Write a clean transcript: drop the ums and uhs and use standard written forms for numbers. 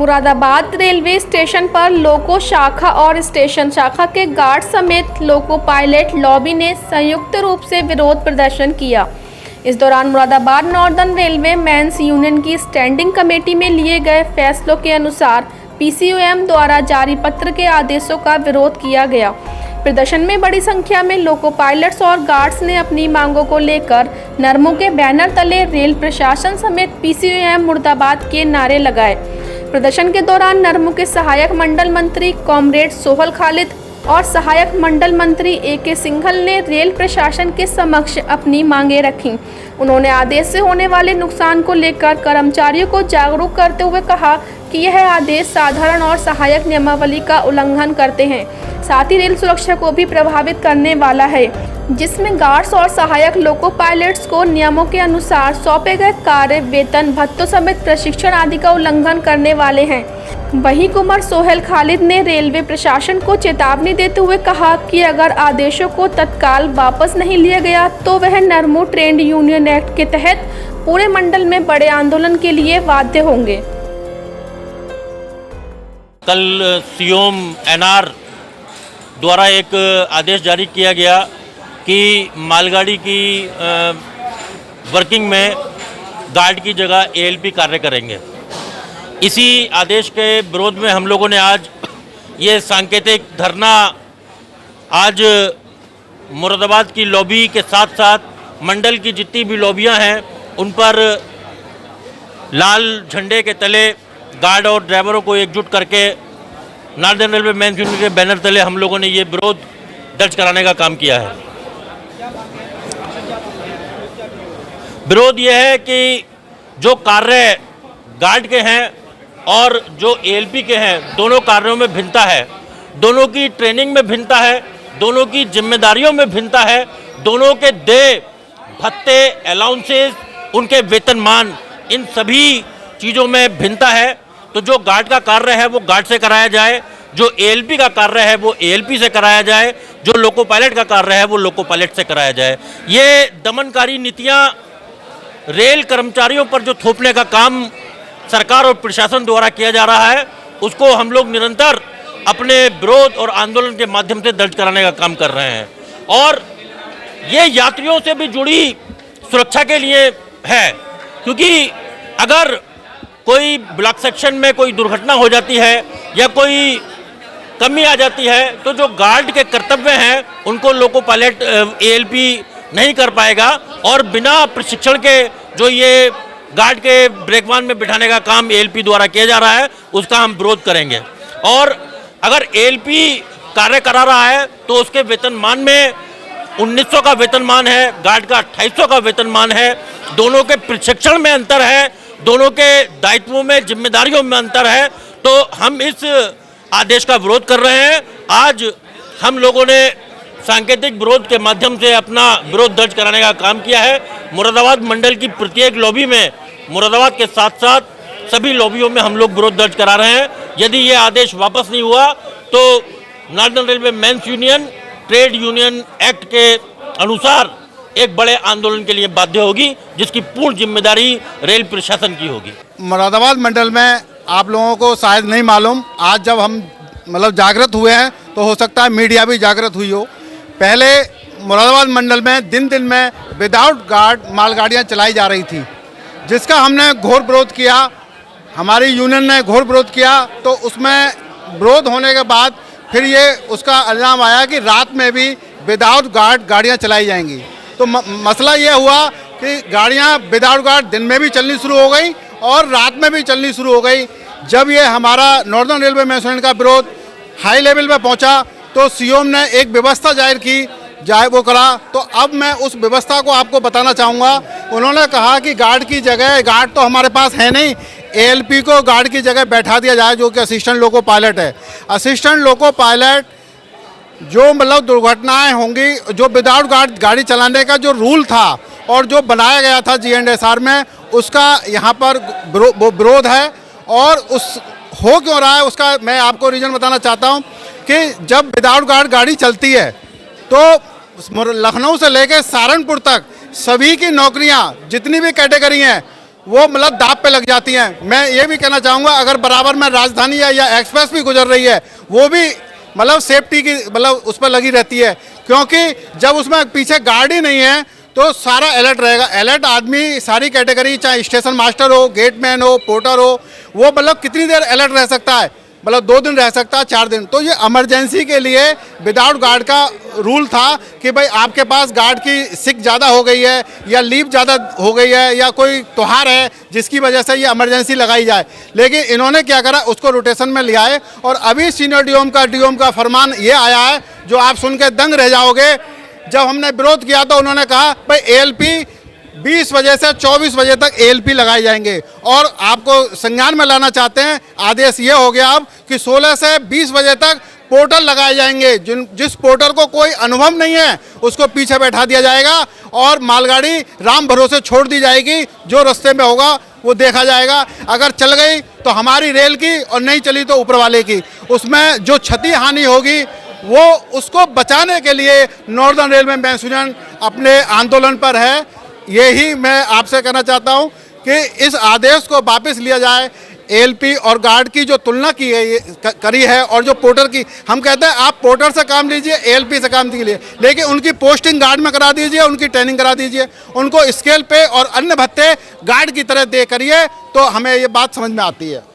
Moradabad railway station पर लोको शाखा और स्टेशन शाखा के गार्ड समेत लोको पायलट लॉबी ने संयुक्त रूप से विरोध प्रदर्शन किया। इस दौरान Moradabad northern railway men's union की स्टैंडिंग कमेटी में लिए गए फैसलों के अनुसार पीसीओएम द्वारा जारी पत्र के आदेशों का विरोध किया गया। प्रदर्शन में बड़ी संख्या में लोको पायलट्स और गार्ड्स ने अपनी मांगों को लेकर नरमो के बैनर तले रेल प्रशासन समेत पीसीओएम मुर्दाबाद के नारे लगाए। प्रदर्शन के दौरान नरमो के सहायक मंडल मंत्री कॉमरेड सोहल खालिद और सहायक मंडल मंत्री ए.के. सिंघल ने रेल प्रशासन के समक्ष अपनी मांगें रखीं। उन्होंने आदेश से होने वाले नुकसान को लेकर कर्मचारियों को जागरूक करते हुए कहा कि यह आदेश साधारण और सहायक नियमावली का उल्लंघन करते हैं, साथ ही रेल सुरक्षा को भी प्रभावित करने वाला है, जिसमें गार्ड्स और सहायक लोको पायलट्स को नियमों के अनुसार सौंपे गए कार्य, वेतन, भत्तों समेत प्रशिक्षण आदि का उल्लंघन करने वाले हैं। वहीं कुमार सोहेल खालिद ने रेलवे प्रशासन को चेतावनी देते हुए कहा कि अगर आदेशों को तत्काल वापस नहीं लिया गया तो वह नरमो ट्रेड यूनियन एक्ट के तहत पूरे मंडल में बड़े आंदोलन के लिए बाध्य होंगे। कल सीओम एनआर द्वारा एक आदेश जारी किया गया कि मालगाड़ी की वर्किंग में गार्ड की जगह एएलपी कार्य करेंगे। इसी आदेश के विरोध में हम लोगों ने आज ये सांकेतिक धरना आज मुरादाबाद की लॉबी के साथ साथ मंडल की जितनी भी लॉबियां हैं उन पर लाल झंडे के तले गार्ड और ड्राइवरों को एकजुट करके नॉर्दर्न रेलवे मेंस यूनियन के बैनर तले हम लोगों ने ये विरोध दर्ज कराने का काम किया है। विरोध ये है कि जो कार्य गार्ड के हैं और जो एएलपी के हैं, दोनों कार्यों में भिन्नता है, दोनों की ट्रेनिंग में भिन्नता है, दोनों की जिम्मेदारियों में भिन्नता है, दोनों के देय, भत्ते, अलाउंसेस, उनके वेतनमान, इन सभी चीज़ों में भिन्नता है। तो जो गार्ड का कार्य है वो गार्ड से कराया जाए, जो एएलपी का कार्य है वो एएलपी से कराया जाए, जो लोको पायलट का कार्य है वो लोको पायलट से कराया जाए। ये दमनकारी नीतियाँ रेल कर्मचारियों पर जो थोपने का काम सरकार और प्रशासन द्वारा किया जा रहा है, उसको हम लोग निरंतर अपने विरोध और आंदोलन के माध्यम से दर्ज कराने का काम कर रहे हैं। और ये यात्रियों से भी जुड़ी सुरक्षा के लिए है, क्योंकि अगर कोई ब्लॉक सेक्शन में कोई दुर्घटना हो जाती है या कोई कमी आ जाती है तो जो गार्ड के कर्तव्य हैं उनको लोको पायलट एएलपी नहीं कर पाएगा, और बिना प्रशिक्षण के जो ये गार्ड के ब्रेकवान में बिठाने का काम एएलपी द्वारा किया जा रहा है उसका हम विरोध करेंगे। और अगर एएलपी कार्य करा रहा है तो उसके वेतनमान में 1900 का वेतनमान है, गार्ड का 2800 का वेतनमान है, दोनों के प्रशिक्षण में अंतर है, दोनों के दायित्वों में, जिम्मेदारियों में अंतर है। तो हम इस आदेश का विरोध कर रहे हैं। आज हम लोगों ने सांकेतिक विरोध के माध्यम से अपना विरोध दर्ज कराने का काम किया है। मुरादाबाद मंडल की प्रत्येक लॉबी में, मुरादाबाद के साथ साथ सभी लॉबियों में हम लोग विरोध दर्ज करा रहे हैं। यदि ये आदेश वापस नहीं हुआ तो northern railway men's union trade union act के अनुसार एक बड़े आंदोलन के लिए बाध्य होगी, जिसकी पूर्ण जिम्मेदारी रेल प्रशासन की होगी। मुरादाबाद मंडल में आप लोगों को शायद नहीं मालूम, आज जब हम जागृत हुए हैं तो हो सकता है मीडिया भी जागृत हुई हो। पहले मुरादाबाद मंडल में दिन दिन में विदाउट गार्ड मालगाड़ियां चलाई जा रही थी, जिसका हमने घोर विरोध किया, हमारी यूनियन ने घोर विरोध किया। तो उसमें विरोध होने के बाद फिर ये उसका इल्ज़ाम आया कि रात में भी विदाउट गार्ड गाड़ियां चलाई जाएंगी। तो मसला ये हुआ कि गाड़ियां विदाउट गार्ड दिन में भी चलनी शुरू हो गई और रात में भी चलनी शुरू हो गई। जब ये हमारा नॉर्दर्न रेलवे मेंस यूनियन का विरोध हाई लेवल पे पहुंचा तो सीओम ने एक व्यवस्था जाहिर की, वो करा। तो अब मैं उस व्यवस्था को आपको बताना चाहूँगा। उन्होंने कहा कि गार्ड की जगह, गार्ड तो हमारे पास है नहीं, एएलपी को गार्ड की जगह बैठा दिया जाए, जो कि असिस्टेंट लोको पायलट है। असिस्टेंट लोको पायलट जो दुर्घटनाएं होंगी, जो विदाउट गार्ड गाड़ी चलाने का जो रूल था और जो बनाया गया था GNSR में, उसका यहाँ पर विरोध है। और उस हो क्यों रहा है उसका मैं आपको रीज़न बताना चाहता हूँ कि जब विदाउट गार्ड गाड़ी चलती है तो लखनऊ से लेकर सहारनपुर तक सभी की नौकरियां, जितनी भी कैटेगरी हैं, वो मतलब दाब पे लग जाती हैं। मैं ये भी कहना चाहूँगा, अगर बराबर में राजधानी है या एक्सप्रेस भी गुजर रही है, वो भी मतलब सेफ्टी की मतलब उस पर लगी रहती है, क्योंकि जब उसमें पीछे गार्ड ही नहीं है तो सारा अलर्ट रहेगा। अलर्ट आदमी सारी कैटेगरी, चाहे स्टेशन मास्टर हो, गेटमैन हो, पोर्टर हो, वो मतलब कितनी देर अलर्ट रह सकता है, मतलब 2 दिन रह सकता है, 4 दिन। तो ये इमरजेंसी के लिए विदाउट गार्ड का रूल था कि भाई आपके पास गार्ड की सिक ज़्यादा हो गई है या लीव ज़्यादा हो गई है या कोई त्योहार है जिसकी वजह से ये इमरजेंसी लगाई जाए। लेकिन इन्होंने क्या करा, उसको रोटेशन में ले आए और अभी सीनियर डीओम का फरमान ये आया है जो आप सुन के दंग रह जाओगे। जब हमने विरोध किया तो उन्होंने कहा भाई एएलपी 20 बजे से 24 बजे तक एएलपी लगाए जाएंगे, और आपको संज्ञान में लाना चाहते हैं, आदेश ये हो गया अब कि 16 से 20 बजे तक पोर्टर लगाए जाएंगे। जिस पोर्टर को कोई अनुभव नहीं है उसको पीछे बैठा दिया जाएगा और मालगाड़ी राम भरोसे छोड़ दी जाएगी, जो रास्ते में होगा वो देखा जाएगा। अगर चल गई तो हमारी रेल की, और नहीं चली तो ऊपर वाले की। उसमें जो क्षति हानि होगी वो उसको बचाने के लिए नॉर्दर्न रेलवे मैन्स यूनियन अपने आंदोलन पर है। यही मैं आपसे कहना चाहता हूं कि इस आदेश को वापस लिया जाए। एएलपी और गार्ड की जो तुलना करी है और जो पोर्टर की, हम कहते हैं आप पोर्टर से काम लीजिए, एएलपी से काम लीजिए, लेकिन उनकी पोस्टिंग गार्ड में करा दीजिए, उनकी ट्रेनिंग करा दीजिए, उनको स्केल पे और अन्य भत्ते गार्ड की तरह दे करिए, तो हमें ये बात समझ में आती है।